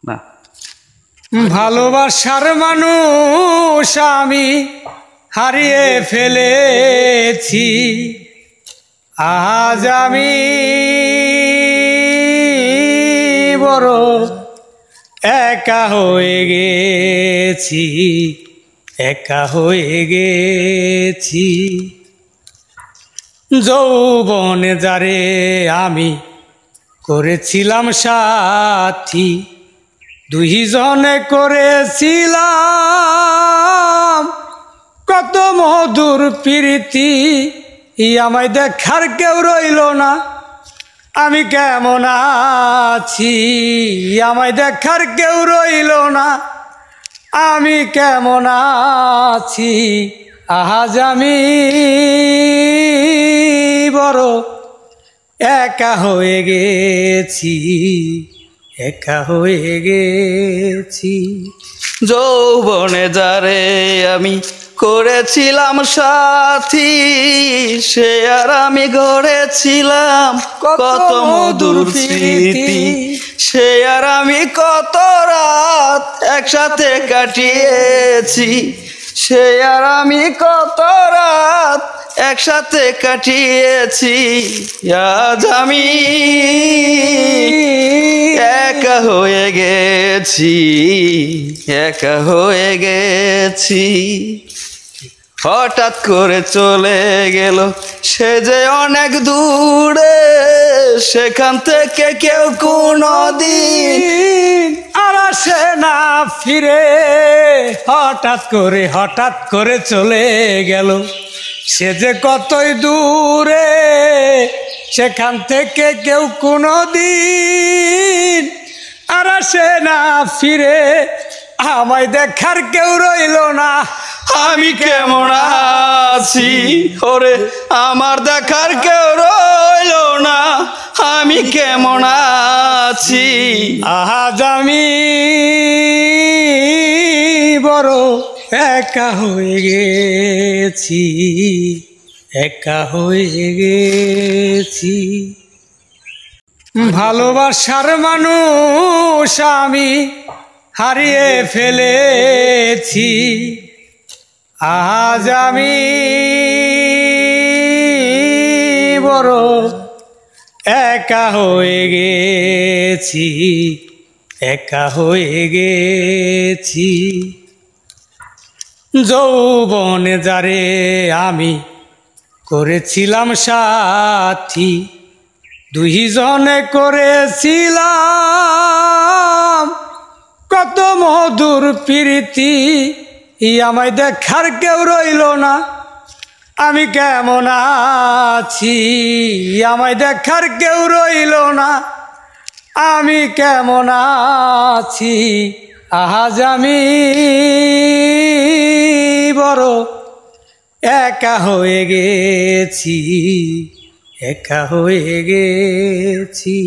না। ভালোবাসার মানুষ আমি হারিয়ে ফেলেছি, আজ আমি বড় একা হয়ে গেছি, একা হয়ে গেছি। যৌবনে যারে আমি করেছিলাম সাথী, দুইজনে করেছিলাম কত মধুর প্রীতি, আমায় দেখার কেউ রইল না, আমি কেমন আছি, আমায় দেখার কেউ রইল না, আমি কেমন আছি। আজ আমি বড় একা হয়ে গেছি, একা হয়ে গেছি। যৌবনে যারে আমি করেছিলাম সাথী, সে আর আমি গড়েছিলাম কত মধুর স্মৃতি, সে আর আমি কত রাত একসাথে কাটিয়েছি, সে আর আমি কত রাত একসাথে কাটিয়েছি। আজ আমি একা হয়ে গেছি, একা হয়ে গেছি। হঠাৎ করে চলে গেল সে যে অনেক দূরে, সেখান থেকে কেউ কোনোদিন আর আসে না ফিরে। হঠাৎ করে চলে গেল সে যে কতই দূরে, সেখান থেকে কেউ কোনোদিন আর আসে না ফিরে, আমায় দেখার কেউ রইল না, আমি কেমন আছি। ওরে আমার দেখার কেউ রইল না, আমি কেমন আছি। আজ আমি বড় একা হয়ে গেছি, একা হয়ে গেছি। ভালোবাসার মানুষ আমি হারিয়ে ফেলেছি, আজ আমি বড় একা হয়ে গেছি, একা হয়ে গেছি। যৌবনে যারে আমি করেছিলাম সাথী, দুইজনে করেছিলাম কত মধুর প্রীতি, আমায় দেখার কেউ রইল না, আমি কেমন আছি, আমায় দেখার কেউ রইল না, আমি কেমন আছি। আজ আমি বড় একা হয়ে গেছি, একা হয়ে গেছি।